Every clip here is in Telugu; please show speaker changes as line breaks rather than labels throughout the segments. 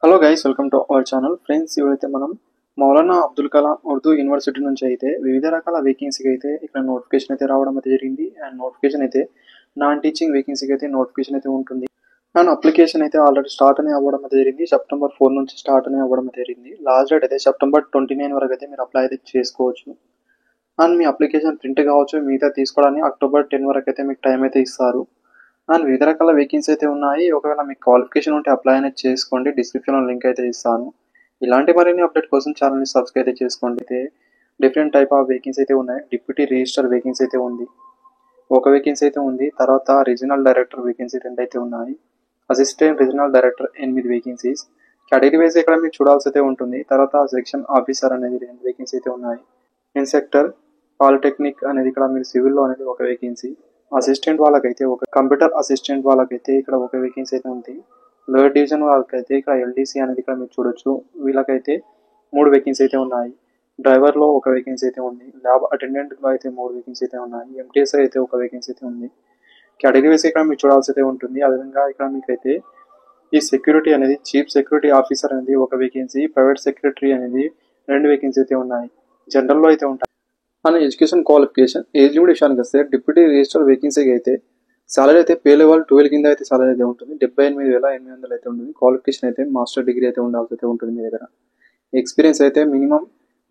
Hello guys, welcome to our channel. Friends, ఇవైతే మనం మౌలానా అబ్దుల్ కలాం ఉర్దూ యూనివర్సిటీ నుంచి అయితే వివిధ రకాల వేకెన్సీకి అయితే ఇక్కడ నోటిఫికేషన్ అయితే రావడం అయితే జరిగింది. అండ్ నోటిఫికేషన్ అయితే నాన్ టీచింగ్ వేకెన్సీకి అయితే నోటిఫికేషన్ అయితే ఉంటుంది. అండ్ అప్లికేషన్ అయితే ఆల్రెడీ స్టార్ట్ అని అవ్వడం అయితే జరిగింది. సెప్టెంబర్ 4 నుంచి స్టార్ట్ అని అవ్వడం అయితే జరిగింది. లాస్ట్ డేట్ అయితే సెప్టెంబర్ 29 వరకు అయితే మీరు అప్లై అయితే చేసుకోవచ్చు. అండ్ మీ అప్లికేషన్ ప్రింట్ కావచ్చు, మిగతా తీసుకోవడానికి అక్టోబర్ 10 వరకు అయితే మీకు టైం అయితే ఇస్తారు. అండ్ వివిధ రకాల వేకెన్సీ అయితే ఉన్నాయి. ఒకవేళ మీకు క్వాలిఫికేషన్ ఉంటే అప్లై అనేది చేసుకోండి. డిస్క్రిప్షన్లో లింక్ అయితే ఇస్తాను. ఇలాంటి మరిన్ని అప్డేట్ కోసం ఛానల్ని సబ్స్క్రైబ్ అయితే చేసుకోండి. అయితే డిఫరెంట్ టైప్ ఆఫ్ వేకెన్సీ అయితే ఉన్నాయి. డిప్యూటీ రిజిస్టర్ వేకెన్సీ అయితే ఉంది, ఒక వేకెన్సీ అయితే ఉంది. తర్వాత రీజనల్ డైరెక్టర్ వేకెన్సీ 2 అయితే ఉన్నాయి. Assistant regional director 8 vacancies. Category wise ఇక్కడ మీరు చూడాల్సి అయితే ఉంటుంది. తర్వాత సెక్షన్ ఆఫీసర్ అనేది 2 వేకెన్సీ అయితే ఉన్నాయి. ఇన్స్పెక్టర్ పాలిటెక్నిక్ అనేది ఇక్కడ మీరు సివిల్లో అనేది ఒక వేకెన్సీ. అసిస్టెంట్ వాళ్ళకైతే ఒక కంప్యూటర్ అసిస్టెంట్ వాళ్ళకైతే ఇక్కడ ఒక వేకెన్సీ అయితే ఉంది. లోయర్ డివిజన్ వాళ్ళకైతే ఇక్కడ ఎల్డీసీ అనేది ఇక్కడ మీరు చూడొచ్చు. వీళ్ళకైతే 3 వేకెన్సీ అయితే ఉన్నాయి. డ్రైవర్లో ఒక వేకెన్సీ అయితే ఉంది. ల్యాబ్ అటెండెంట్లో అయితే 3 వేకెన్సీ అయితే ఉన్నాయి. ఎంటీఎస్ అయితే ఒక వేకెన్సీ అయితే ఉంది. కేటగిరీ వైజ్ ఇక్కడ మీరు చూడాల్సి అయితే ఉంటుంది. అదేవిధంగా ఇక్కడ మీకైతే ఈ సెక్యూరిటీ అనేది చీఫ్ సెక్యూరిటీ ఆఫీసర్ అనేది ఒక వేకెన్సీ, ప్రైవేట్ సెక్రటరీ అనేది 2 వేకెన్సీ అయితే ఉన్నాయి. జనరల్లో అయితే ఉంటాయి. మన ఎడ్యుకేషన్ క్వాలిఫికేషన్ ఏజ్ లిమిట్ విషయానికి వస్తే డిప్యూటీ రిజిస్టర్ వేకెన్సీకి అయితే సాలరీ అయితే పే లెవెల్ 12 కింద అయితే సాలరీ అయితే ఉంటుంది. 78,800 అయితే ఉంటుంది. క్వాలిఫికేషన్ అయితే మాస్టర్ డిగ్రీ అయితే ఉండాల్సి అయితే ఉంటుంది మీ దగ్గర. ఎక్స్పీరియన్స్ అయితే మినిమం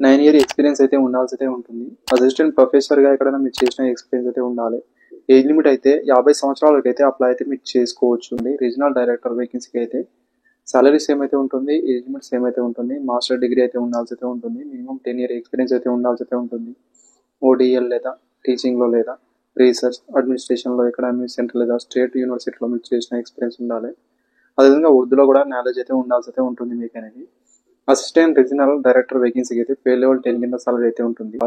9 ఇయర్ ఎక్స్పీరియన్స్ అయితే ఉండాల్సి అయితే ఉంటుంది. అసిస్టెంట్ ప్రొఫెసర్గా ఎక్కడైనా మీరు చేసిన ఎక్స్పీరియన్స్ అయితే ఉండాలి. ఏజ్ లిమిట్ అయితే 50 సంవత్సరాలకి అయితే అప్లై అయితే మీరు చేసుకోవచ్చు. రీజనల్ డైరెక్టర్ వేకెన్సీకి అయితే సాలరీ సేమ్ అయితే ఉంటుంది, ఏజ్ లిమిట్ సేమ్ అయితే ఉంటుంది. మాస్టర్ డిగ్రీ అయితే ఉండాల్సి అయితే ఉంటుంది. మినిమం 10 ఇయర్ ఎక్స్పీరియన్స్ అయితే ఉండాల్సి అయితే ఉంటుంది. ఓడిఎల్ లేదా టీచింగ్లో లేదా రీసెర్చ్ అడ్మినిస్ట్రేషన్లో ఎక్కడ మీరు సెంట్రల్ లేదా స్టేట్ యూనివర్సిటీలో మీరు చేసిన ఎక్స్పీరియన్స్ ఉండాలి. అదేవిధంగా ఉర్దూలో కూడా నాలెడ్జ్ అయితే ఉండాల్సి అయితే ఉంటుంది మీకు అనేది. అసిస్టెంట్ రీజనల్ డైరెక్టర్ వేకెన్సీకి అయితే పే లెవెల్ 10 కింద సాలరీ అయితే ఉంటుంది.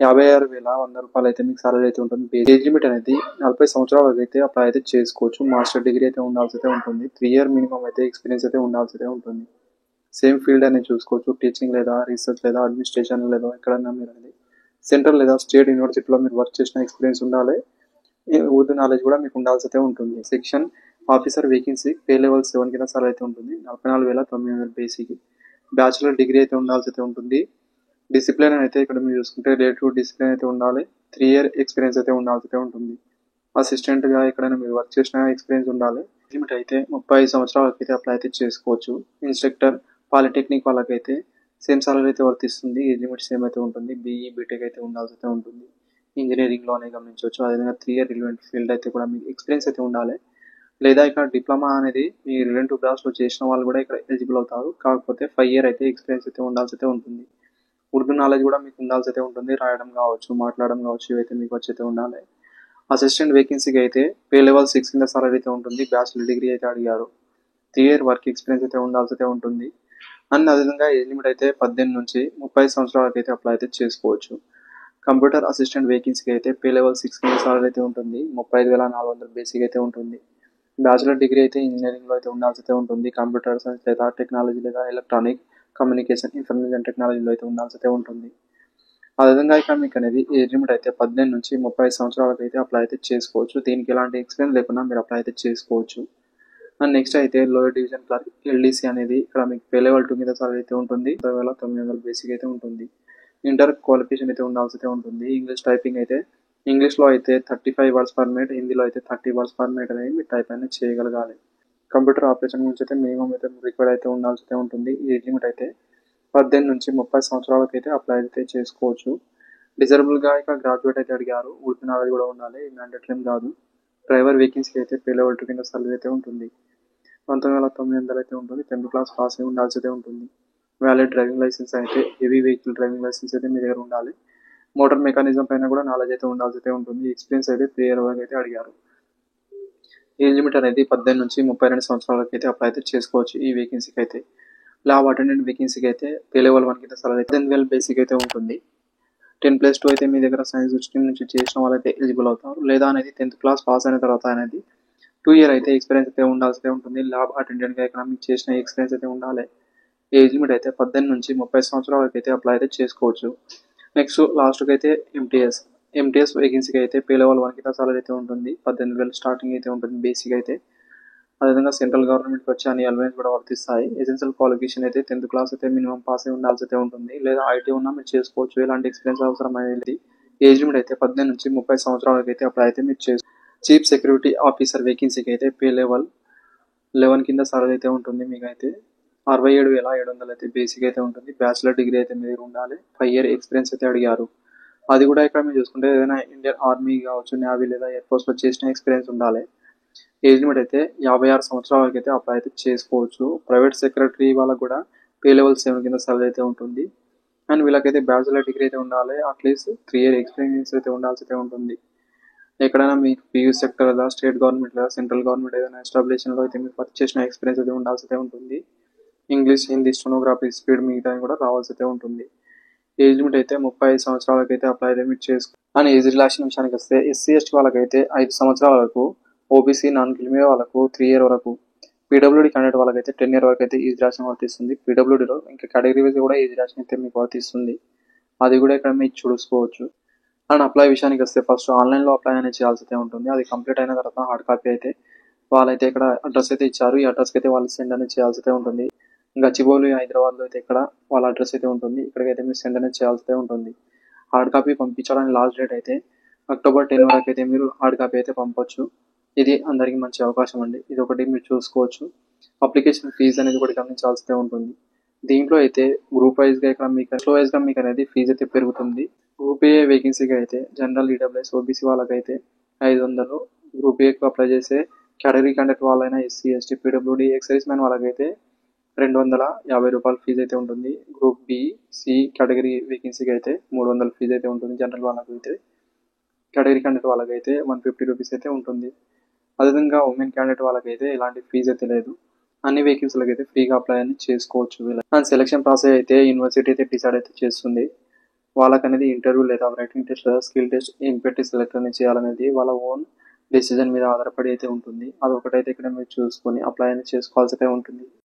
56,100 రూపాయలు అయితే మీకు సాలరీ అయితే ఉంటుంది. ఏజ్ లిమిట్ అనేది 40 సంవత్సరాలకు అయితే అప్లై అయితే చేసుకోవచ్చు. మాస్టర్ డిగ్రీ అయితే ఉండాల్సి అయితే ఉంటుంది. 3 ఇయర్ మినిమం అయితే ఎక్స్పీరియన్స్ అయితే ఉండాల్సి అయితే ఉంటుంది. సేమ్ ఫీల్డ్ అనేది చూసుకోవచ్చు. టీచింగ్ లేదా రీసెర్చ్ లేదా అడ్మినిస్ట్రేషన్ లేదా ఎక్కడైనా మీరు అనేది సెంట్రల్ లేదా స్టేట్ యూనివర్సిటీలో మీరు వర్క్ చేసిన ఎక్స్పీరియన్స్ ఉండాలి. ఉర్దూ నాలెడ్జ్ కూడా మీకు ఉండాల్సి అయితే ఉంటుంది. Section officer vacancy pay level 7 కింద సాలరీ అయితే ఉంటుంది. 44,900 బేసిక్. బ్యాచులర్ డిగ్రీ అయితే ఉండాల్సి అయితే ఉంటుంది. డిసిప్లిన్ అయితే ఇక్కడ మీరు చూసుకుంటే రిలేటివ్ డిసిప్లిన్ అయితే ఉండాలి. 3 ఇయర్ ఎక్స్పీరియన్స్ అయితే ఉండాల్సి అయితే ఉంటుంది. అసిస్టెంట్గా ఎక్కడైనా మీరు వర్క్ చేసిన ఎక్స్పీరియన్స్ ఉండాలి. లిమిట్ అయితే 35 సంవత్సరాలకి అయితే అప్లై అయితే చేసుకోవచ్చు. ఇన్స్ట్రక్టర్ పాలిటెక్నిక్ వాళ్ళకైతే సేమ్ సాలరీ అయితే వర్తిస్తుంది. ఏజ్ లిమిట్ సేమ్ అయితే ఉంటుంది. బీఈ బీటెక్ అయితే ఉండాల్సి అయితే ఉంటుంది. ఇంజనీరింగ్లోనే గమనించవచ్చు. అదేవిధంగా 3 ఇయర్ రిలవెంట్ ఫీల్డ్ అయితే కూడా మీకు ఎక్స్పీరియన్స్ అయితే ఉండాలి. లేదా ఇక్కడ డిప్లొమా అనేది మీ రిలవెంట్ బ్రాంచ్లో చేసిన వాళ్ళు కూడా ఇక్కడ ఎలిజిబుల్ అవుతారు. కాకపోతే 5 ఇయర్ అయితే ఎక్స్పీరియన్స్ అయితే ఉండాల్సి అయితే ఉంటుంది. ఉర్దూ నాలెడ్జ్ కూడా మీకు ఉండాల్సి అయితే ఉంటుంది. రాయడం కావచ్చు, మాట్లాడడం కావచ్చు, ఇవైతే మీకు వచ్చి అయితే ఉండాలి. అసిస్టెంట్ వేకెన్సీకి అయితే పే లెవెల్ 6 కింద సాలరీ అయితే ఉంటుంది. బ్యాచిలర్ డిగ్రీ అయితే అడిగారు. 3 ఇయర్ వర్క్ ఎక్స్పీరియన్స్ అయితే ఉండాల్సి అయితే ఉంటుంది. అండ్ అదేవిధంగా ఏజ్ లిమిట్ అయితే 18 నుంచి 30 సంవత్సరాలకి అయితే అప్లై అయితే చేసుకోవచ్చు. కంప్యూటర్ అసిస్టెంట్ వేకెన్సీకి అయితే పే లెవెల్ 6 కింద సాలరీ అయితే ఉంటుంది. 35,400 బేసిక్ అయితే ఉంటుంది. బ్యాచిలర్ డిగ్రీ అయితే ఇంజనీరింగ్లో అయితే ఉండాల్సి అయితే ఉంటుంది. కంప్యూటర్ సైన్స్ లేదా టెక్నాలజీ లేదా ఎలక్ట్రానిక్ కమ్యూనికేషన్ ఇన్ఫర్మేషన్ టెక్నాలజీలో అయితే ఉండాల్సి అయితే ఉంటుంది. అదేవిధంగా ఇక్కడ మీకు అనేది ఏజ్ లిమిట్ అయితే 18 నుంచి 30 సంవత్సరాలకు అయితే అప్లై అయితే చేసుకోవచ్చు. దీనికి ఎలాంటి ఎక్స్పీరియన్స్ లేకుండా మీరు అప్లై అయితే చేసుకోవచ్చు. అండ్ నెక్స్ట్ అయితే లోయర్ డివిజన్ క్లర్క్ ఎల్డీసీ అనేది ఇక్కడ మీకు పే లెవెల్ 2 మీద సాలరీ అయితే ఉంటుంది. 30,900 బేసిక్ అయితే ఉంటుంది. ఇంటర్ క్వాలిఫికేషన్ అయితే ఉండాల్సి అయితే ఉంటుంది. ఇంగ్లీష్ టైపింగ్ అయితే ఇంగ్లీష్లో అయితే 35 వర్డ్స్ పర్ మినిట్, హిందీలో అయితే 30 వర్డ్స్ పర్ మినిట్ అనేది మీరు టైప్ అనేది చేయగలగాలి. కంప్యూటర్ ఆపరేషన్ గురించి అయితే మినిమం అయితే రిక్వైర్డ్ అయితే ఉండాల్సి అయితే ఉంటుంది. ఏజ్ లిమిట్ అయితే 18 నుంచి 30 సంవత్సరాలకు అయితే అప్లై అయితే చేసుకోవచ్చు. డిజరబుల్గా ఇక గ్రాడ్యుయేట్ అయితే అడిగారు. ఉర్దూ నాలెడ్జ్ కూడా ఉండాలి, మ్యాండేటరీ కాదు. డ్రైవర్ వేకెన్సీకి అయితే పే లెవెల్ 2 కింద సాలరీ అయితే ఉంటుంది. 19,900 అయితే ఉంటుంది. 10th క్లాస్ పాస్ అయి ఉండాల్సి అయితే ఉంటుంది. వ్యాలిడ్ డ్రైవింగ్ లైసెన్స్ అయితే హెవీ వెహికల్ డ్రైవింగ్ లైసెన్స్ అయితే మీ దగ్గర ఉండాలి. మోటార్ మెకానిజం పైన కూడా నాలెడ్జ్ అయితే ఉండాల్సి అయితే ఉంటుంది. ఎక్స్పీరియన్స్ అయితే 3 ఇయర్ వరకు అయితే అడిగారు. ఏజ్ లిమిట్ అనేది 18 నుంచి 32 సంవత్సరాలకి అయితే అప్లై అయితే చేసుకోవచ్చు. ఈ వేకెన్సీకి అయితే ల్యాబ్ అటెండెంట్ వేకెన్సీకి అయితే పే లెవెల్ 1 కింద సాలరీ 10,000 బేసిక్ అయితే ఉంటుంది. 10+2 అయితే మీ దగ్గర సైన్స్ స్ట్రీమ్ నుంచి చేసిన వాళ్ళైతే ఎలిజిబుల్ అవుతారు. లేదా అనేది 10th క్లాస్ పాస్ అయిన తర్వాత అనేది 2 ఇయర్ అయితే ఎక్స్పీరియన్స్ అయితే ఉండాల్సి ఉంటుంది. ల్యాబ్ అటెండెంట్గా ఎకనామిక్ చేసిన ఎక్స్పీరియన్స్ అయితే ఉండాలి. ఏజ్ లిమిట్ అయితే 18 నుంచి 30 సంవత్సరాలకి అయితే అప్లై అయితే చేసుకోవచ్చు. నెక్స్ట్ లాస్ట్కి అయితే ఎంటీఎస్ వేకెన్సీకి అయితే పే లెవెల్ 1 కింద సాలరీ అయితే ఉంటుంది. 18,000 స్టార్టింగ్ అయితే ఉంటుంది బేసిక్ అయితే. అదేవిధంగా సెంట్రల్ గవర్నమెంట్కి వచ్చి అన్ని అలవెన్స్ కూడా వర్తిస్తాయి. ఎసెన్షియల్ క్వాలిఫికేషన్ అయితే 10th క్లాస్ అయితే మినిమం పాస్ అయి ఉండాల్సి అయితే ఉంటుంది, లేదా ఐటీ ఉన్నా మీరు చేసుకోవచ్చు. ఎలాంటి ఎక్స్పీరియన్స్ అవసరం అనేది. ఏజ్ లిమిట్ అయితే 18 నుంచి 30 సంవత్సరాలకి అయితే అప్లై అయితే మీరు చేసుకోవచ్చు. చీఫ్ సెక్యూరిటీ ఆఫీసర్ వేకెన్సీకి అయితే పే లెవెల్ 11 కింద సాలరీ అయితే ఉంటుంది. మీకు అయితే 67,700 అయితే బేసిక్ అయితే ఉంటుంది. బ్యాచిలర్ డిగ్రీ అయితే మీరు ఉండాలి. 5 year ఎక్స్పీరియన్స్ అయితే అడిగారు. అది కూడా ఇక్కడ మీరు చూసుకుంటే ఏదైనా ఇండియన్ ఆర్మీ కావచ్చు, నేవీ లేదా ఎయిర్ ఫోర్స్ లో చేసిన ఎక్స్పీరియన్స్ ఉండాలి. ఏజ్ లిమిట్ అయితే 56 సంవత్సరాలకి అయితే అప్లై అయితే చేసుకోవచ్చు. ప్రైవేట్ సెక్రటరీ వాళ్ళకి కూడా పే లెవెల్ 7 కింద సాలరీ అయితే ఉంటుంది. అండ్ వీళ్ళకైతే బ్యాచిలర్ డిగ్రీ అయితే ఉండాలి. అట్లీస్ట్ 3 year ఎక్స్పీరియన్స్ అయితే ఉండాల్సి అయితే ఉంటుంది. ఎక్కడైనా మీకు పీయూసీ సెక్టర్ లేదా స్టేట్ గవర్నమెంట్ లేదా సెంట్రల్ గవర్నమెంట్ ఏదైనా ఎస్టాబ్లిషన్లో అయితే మీరు వర్క్ చేసిన ఎక్స్పీరియన్స్ అయితే ఉండాల్సి అయితే ఉంటుంది. ఇంగ్లీష్, హిందీ, స్టెనోగ్రఫీ స్పీడ్ మిగతా కూడా రావాల్సి అయితే ఉంటుంది. ఏజ్ లిమిట్ అయితే 35 సంవత్సరాలకి అయితే అప్లై అయితే మీరు చేసుకో. అని ఏజ్ రిలాక్షన్ విషయానికి వస్తే ఎస్సీ ఎస్టీ వాళ్ళకైతే 5 సంవత్సరాల వరకు, ఓబీసీ నాన్ క్రిమినల్ వాళ్ళకు 3 year వరకు, పీడబ్ల్యూడీ క్యాండిడేట్ వాళ్ళకైతే 10 year వరకు అయితే ఏజ్ రిలాక్షన్ వర్తిస్తుంది. పీడబ్ల్యూడీలో ఇంకా కేటగిరీ వైజ్ కూడా ఏజ్ రిలాక్షన్ అయితే మీకు వర్తిస్తుంది. అది కూడా ఇక్కడ మీరు చూసుకోవచ్చు. అండ్ అప్లై విషయానికి వస్తే ఫస్ట్ ఆన్లైన్లో అప్లై అనేది చేయాల్సి అయితే ఉంటుంది. అది కంప్లీట్ అయిన తర్వాత హార్డ్ కాపీ అయితే వాళ్ళైతే ఇక్కడ అడ్రస్ అయితే ఇచ్చారు. ఈ అడ్రస్కి అయితే వాళ్ళు సెండ్ అనేది చేయాల్సి అయితే ఉంటుంది. గచ్చిబౌలి, హైదరాబాద్లో అయితే ఇక్కడ వాళ్ళ అడ్రస్ అయితే ఉంటుంది. ఇక్కడికైతే మీరు సెండ్ అనేది చేయాల్సి అయితే ఉంటుంది. హార్డ్ కాపీ పంపించడానికి లాస్ట్ డేట్ అయితే October 10 వరకు అయితే మీరు హార్డ్ కాపీ అయితే పంపొచ్చు. ఇది అందరికీ మంచి అవకాశం అండి. ఇది ఒకటి మీరు చూసుకోవచ్చు. అప్లికేషన్ ఫీజు అనేది కూడా గమనించాల్సి ఉంటుంది. దీంట్లో అయితే గ్రూప్ వైజ్గా ఇక్కడ మీకు అనేది ఫీజు అయితే పెరుగుతుంది. గ్రూప్ ఏ వేకెన్సీకి అయితే జనరల్, ఈడబ్ల్యూఎస్, ఓబీసీ వాళ్ళకైతే 500, గ్రూప్ ఏకు అప్లై చేసే కేటగిరీ క్యాండిడేట్ వాళ్ళైనా SC ST PWD ex service man వాళ్ళకైతే 250 రూపాయలు ఫీజు అయితే ఉంటుంది. గ్రూప్ బి, సి కేటగిరీ వేకెన్సీకి అయితే 300 ఫీజు అయితే ఉంటుంది. జనరల్ వాళ్ళకైతే, కేటగిరీ క్యాండిడేట్ వాళ్ళకైతే 150 రూపీస్ అయితే ఉంటుంది. అదేవిధంగా ఉమెన్ క్యాండిడేట్ వాళ్ళకైతే ఎలాంటి ఫీజు అయితే లేదు. అన్ని వేకెన్సీలకు అయితే ఫ్రీగా అప్లై అని చేసుకోవచ్చు. అండ్ సెలక్షన్ ప్రాసెస్ అయితే యూనివర్సిటీ అయితే డిసైడ్ అయితే చేస్తుంది. వాళ్ళకనేది ఇంటర్వ్యూ లేదా రైటింగ్ టెస్ట్ లేదా స్కిల్ టెస్ట్ ఏం పెట్టి సెలెక్ట్ అనేది చేయాలనేది వాళ్ళ ఓన్ డెసిజన్ మీద ఆధారపడి అయితే ఉంటుంది. అదొకటైతే ఇక్కడ మీరు చూసుకొని అప్లై అనేది చేసుకోవాల్సి అయితే ఉంటుంది.